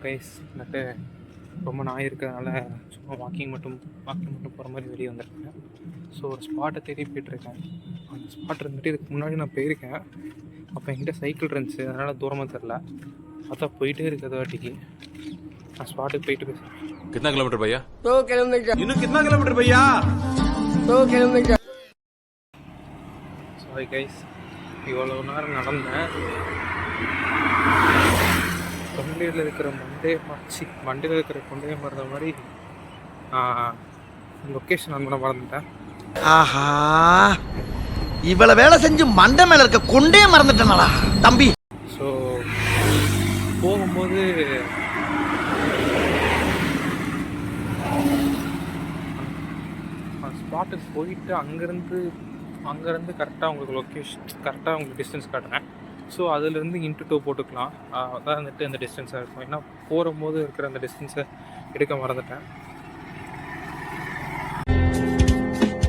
Guys வந்துட்டு ரொம்ப நாய் இருக்கிறதுனால சும்மா வாக்கிங் மட்டும் போகிற மாதிரி வெளியே வந்திருக்கேன். ஸோ ஒரு ஸ்பாட்டை தேடி போய்ட்டுருக்கேன். அந்த ஸ்பாட் இருந்துட்டு இதுக்கு முன்னாடி நான் போயிருக்கேன். அப்போ என்கிட்ட சைக்கிள் இருந்துச்சு, அதனால் தூரமாக தெரில. பார்த்தா போயிட்டே இருக்குது வாட்டிக்கு. நான் ஸ்பாட்டுக்கு போயிட்டு பேசுகிறேன். कितना किलोमीटर भैया? 2 किलोमीटर। इन्हों कितना किलोमीटर भैया? 2 किलोमीटर। சாரி கைஸ், இவ்வளோ நேரம் நடந்தேன். தொண்டையில் இருக்கிற மண்டையில் இருக்கிற கொண்டையை மறந்த மாதிரி லொக்கேஷன் ஆன் பண்ண மறந்துட்டேன். ஆஹா, இவ்வளவு வேலை செஞ்சு மண்டை மேல இருக்க கொண்டே மறந்துட்டேனடா தம்பி. ஸோ போகும்போது ஸ்பாட்டுக்கு போயிட்டு அங்கேருந்து கரெக்டாக உங்களுக்கு லொக்கேஷன் கரெக்டாக உங்களுக்கு டிஸ்டன்ஸ் காட்டுறேன். ஸோ அதுலேருந்து இன்ட்டு 2 போட்டுக்கலாம். அதான் வந்துட்டு அந்த டிஸ்டன்ஸாக இருக்கும். ஏன்னா போகும்போது இருக்கிற அந்த டிஸ்டன்ஸை எடுக்க மறந்துட்டேன்.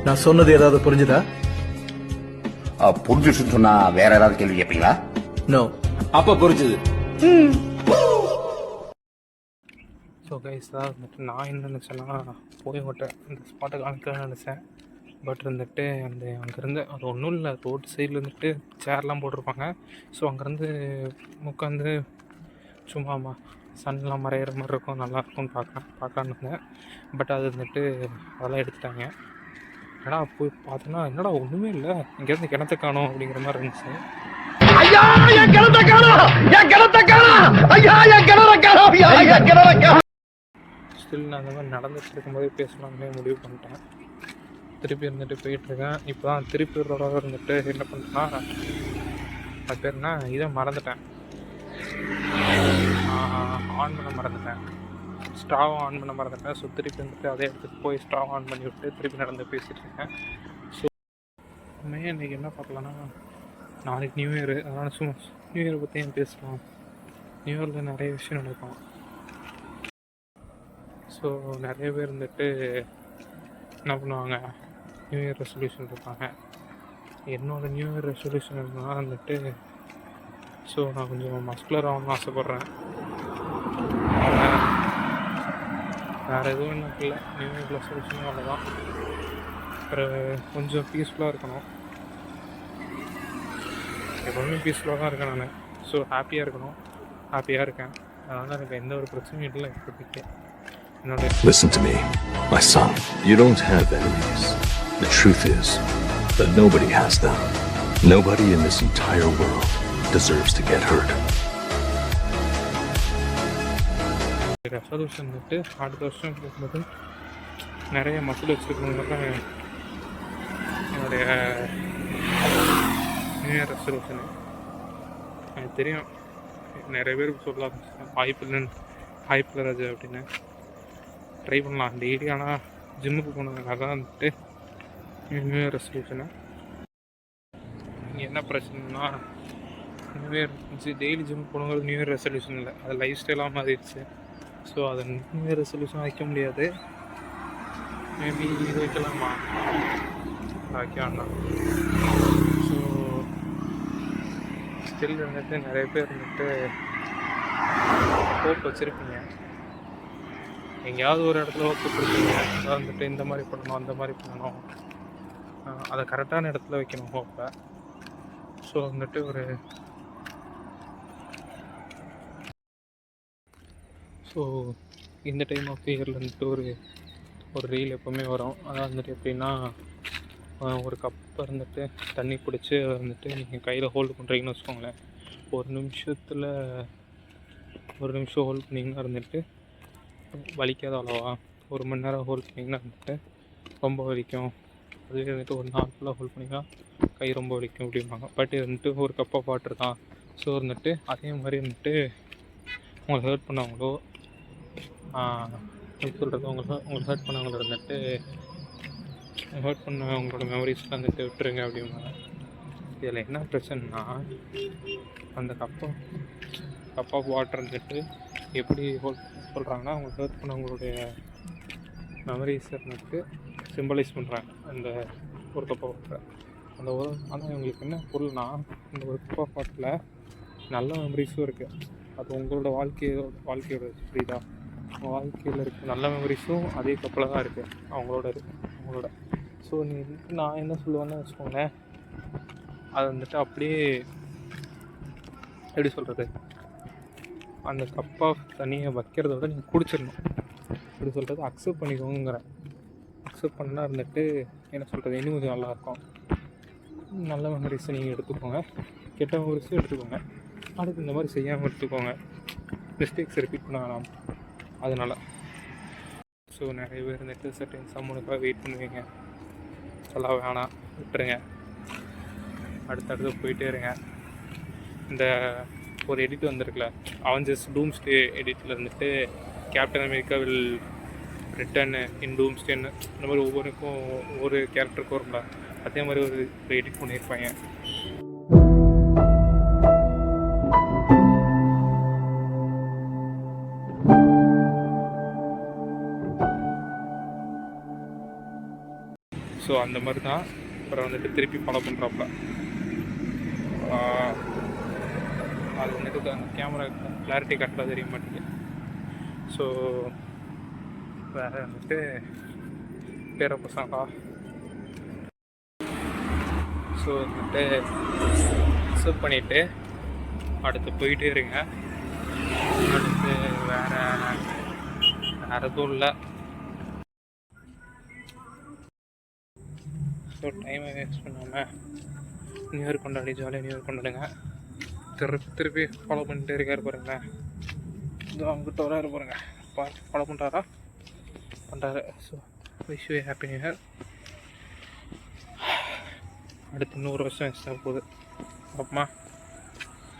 நான் சொன்னது ஏதாவது புரிஞ்சுதா? புரிஞ்சுன்னு சொன்னா வேற ஏதாவது கேள்வி கேட்பீங்களா? நோ. அப்ப புரிஞ்சுது. ஸோ கைஸ் தான் வந்துட்டு நான் என்ன நினச்சேன்னா போய் விட்டேன் இந்த ஸ்பாட்டை காமிக்கலாம்னு நினச்சேன். பட் இருந்துட்டு அங்கேருந்து அது ஒன்றும் இல்லை, ரோடு சைடில் இருந்துட்டு சேர்லாம் போட்டிருப்பாங்க. ஸோ அங்கேருந்து உட்காந்து சும்மா சன்லாம் மறையிற மாதிரி இருக்கும், நல்லாயிருக்கும்னு பார்க்கலான்னு இருந்தேன். பட் அது வந்துட்டு அதெல்லாம் எடுத்துட்டாங்க. ஏன்னா போய் பார்த்தோன்னா என்னடா ஒன்றுமே இல்லை, இங்கேருந்து கிணத்த காணோம் அப்படிங்கிற மாதிரி இருந்துச்சு. ஸ்டில் நான் அந்த மாதிரி நடந்துட்டு இருக்கும்போது பேசலாம்னே முடிவு பண்ணிட்டேன். திருப்பி இருந்துட்டு போயிட்டுருக்கேன். இப்போ தான் திருப்பி ரோடாக இருந்துட்டு என்ன பண்ணுறேன்னா, அது பேர்னா இதை மறந்துட்டேன், ஆன் பண்ண மறந்துட்டேன், ஸ்டாவை ஆன் பண்ண மறந்துட்டேன். ஸோ திருப்பி வந்துட்டு அதே இடத்துக்கு போய் ஸ்டாவ் ஆன் பண்ணி விட்டு திருப்பி நடந்து பேசிகிட்டு இருக்கேன். ஸோ இன்றைக்கி என்ன பார்க்கலான்னா, நாளைக்கு நியூ இயரு, அதனால் சும்மா நியூ இயரை பற்றி ஏன் பேசலாம். நியூ இயரில் நிறைய விஷயம் நடக்கும். ஸோ நிறைய பேர் வந்துட்டு என்ன பண்ணுவாங்க, நியூ இயர் ரெசல்யூஷன் இருப்பாங்க. என்னோடய நியூ இயர் ரெசல்யூஷன் இருந்தால் வந்துட்டு ஸோ நான் கொஞ்சம் மஸ்குலர் ஆகணும்னு ஆசைப்பட்றேன். வேறு எதுவும் எனக்கு இல்லை. நியூ இயர் ரெசல்யூஷனும் அவ்வளோதான். அப்புறம் கொஞ்சம் பீஸ்ஃபுல்லாக இருக்கணும். எப்போவுமே பீஸ்ஃபுல்லாக தான் இருக்கேன் நான். ஸோ ஹாப்பியாக இருக்கணும், ஹாப்பியாக இருக்கேன். அதனால் எனக்கு எந்த ஒரு பிரச்சனையும் இல்லை இப்போதைக்கு. Listen to me, my son. You don't have enemies. The truth is that nobody has them. Nobody in this entire world deserves to get hurt. Resolution வந்துட்டு அடுத்த வருஷம் போகும்போது நிறைய மசில் வச்சுருக்கணுங்க என்னுடைய நியூ இயர் ரெசல்யூஷனு. எனக்கு தெரியும் நிறைய பேருக்கு சொல்லலாம் வாய்ப்பில்லை ராஜு அப்படின்னு. ட்ரை பண்ணலாம் டெய்லி. ஆனால் ஜிம்முக்கு போனதுக்காக தான் வந்துட்டு நியூ இயர் ரெசல்யூஷனு. என்ன பிரச்சனைனா, நியூ இயர் டெய்லி ஜிம்முக்கு போனவங்க நியூ இயர் ரெசல்யூஷன் இல்லை, அது லைஃப் ஸ்டைலாக மாறிடுச்சு. ஸோ அதை நியூ இயர் ரெசல்யூஷன் வைக்க முடியாது. மேபி இது வைக்கலாமா, வைக்க வேண்டாம். ஸோ ஸ்டில் வந்துட்டு நிறைய பேர் வந்துட்டு ஹோப் வச்சுருப்பீங்க, எங்கேயாவது ஒரு இடத்துல ஒர்க்கு கொடுப்பீங்க. அதாவது வந்துட்டு இந்த மாதிரி பண்ணணும், அந்த மாதிரி பண்ணணும், அதை கரெக்டான இடத்துல வைக்கணும் ஹோப்பை. ஸோ வந்துட்டு இந்த டைம் ஆஃப் இயரில் வந்துட்டு ஒரு ரீல் எப்போவுமே வரும். அதாவது வந்துட்டு எப்படின்னா, ஒரு கப்பை இருந்துட்டு தண்ணி பிடிச்சி அதை வந்துட்டு நீங்கள் கையில் ஹோல்டு பண்ணுறீங்கன்னு வச்சுக்கோங்களேன். ஒரு நிமிஷம் ஹோல்ட் பண்ணிங்கன்னா இருந்துட்டு வலிக்காத அளவா, 1 மணி நேரம் ஹோல்ட் பண்ணிங்கன்னா வந்துட்டு ரொம்ப வலிக்கும். அதுவே வந்துட்டு ஒரு நாள் ஃபுல்லாக ஹோல்ட் பண்ணிங்கன்னா கை ரொம்ப வலிக்கும் அப்படிம்பாங்க. பட் இது வந்துட்டு ஒரு கப் ஆஃப் வாட்டர் தான். ஸோ வந்துட்டு அதே மாதிரி வந்துட்டு உங்களை ஹர்ட் பண்ணவங்களோ எப்படி சொல்கிறது, உங்களை ஹர்ட் பண்ணவங்கள வந்துட்டு ஹர்ட் பண்ணவங்களோட மெமரிஸ்லாம் வந்துட்டு விட்டுருங்க அப்படிம்பாங்க. இதில் என்ன பிரச்சனைனா, அந்த கப் ஆஃப் வாட்டர் வந்துட்டு எப்படி சொல்கிறாங்கன்னா, அவங்க ஹர்ட் பண்ணவங்களுடைய மெமரிஸை வந்துட்டு சிம்பலைஸ் பண்ணுறாங்க அந்த ஒரு கப் ஆஃப் வாட்டரை. ஆனால் இவங்களுக்கு என்ன பொருள்னா, இந்த ஒரு கப் ஆஃப் வாட்டரில் நல்ல மெமரிஸும் இருக்குது, அது உங்களோட வாழ்க்கையோட புரியுதா? உங்கள் வாழ்க்கையில் இருக்க நல்ல மெமரிஸும் அதே கப்பலில் தான் இருக்குது, அவங்களோட. ஸோ நான் என்ன சொல்லுவேன்னு வச்சுக்கோங்களேன், அது வந்துட்டு அப்படியே எப்படி சொல்கிறது, அந்த கப் ஆஃப் தண்ணியை வைக்கிறத விட நீங்கள் குடிச்சிடணும். எப்படி சொல்கிறது, அக்செப்ட் பண்ணிக்கோங்கிறேன். அக்செப்ட் பண்ணால் இருந்துட்டு என்ன சொல்கிறது, இன்னும் கொஞ்சம் நல்லாயிருக்கும். நல்ல மெமரிஸை நீங்கள் எடுத்துக்கோங்க, கெட்ட மெமரிஸும் எடுத்துக்கோங்க. அடுத்து இந்த மாதிரி செய்யாமல் எடுத்துக்கோங்க. மிஸ்டேக்ஸ் ரிப்பீட் பண்ண வேணாம் அதனால். ஸோ நிறைய பேர் இருந்துட்டு சர்டன் சம்மனுக்காக வெயிட் பண்ணுவீங்க. சொல்ல வேணாம், விட்டுருங்க. அடுத்தடுத்து போயிட்டே இருங்க. இந்த ஒரு எடிட் வந்திருக்குல்ல, அவெஞ்சர்ஸ் டூம்ஸ்டே எடிட்டில் இருந்துட்டு Captain America will return in டூம்ஸ்டேன்னு இந்த மாதிரி ஒவ்வொருக்கும் ஒவ்வொரு கேரக்டருக்கும் வரும்ல, அதே மாதிரி ஒரு எடிட் பண்ணியிருப்பாங்க. ஸோ அந்த மாதிரி தான் அப்புறம் வந்துட்டு திருப்பி ஃபாலோ பண்ணுறாப்புல. அது வந்துட்டு அந்த கேமரா கிளாரிட்டி கரெக்டாக தெரிய மாட்டேங்குது. ஸோ வேறு வந்துட்டு பேர பசங்களா. ஸோ வந்துட்டு அக்செப்ட் பண்ணிவிட்டு அடுத்து போயிட்டே இருங்க. அடுத்து வேறு எதுவும் இல்லை. ஸோ டைமை வேஸ்ட் பண்ணாமல் நியூ இயர் கொண்டாடி ஜாலியாக நியூ இயர் கொண்டாடுங்க. திருப்பி ஃபாலோ பண்ணிட்டே இருக்காரு பாருங்களேன். இது அவங்ககிட்ட வராரு பாருங்க, ஃபாலோ பண்ணுறாரு. So wish you happy new year. அடுத்து 100 வருஷம் எக்ஸ்ட்ரா போகுது. அப்புறமா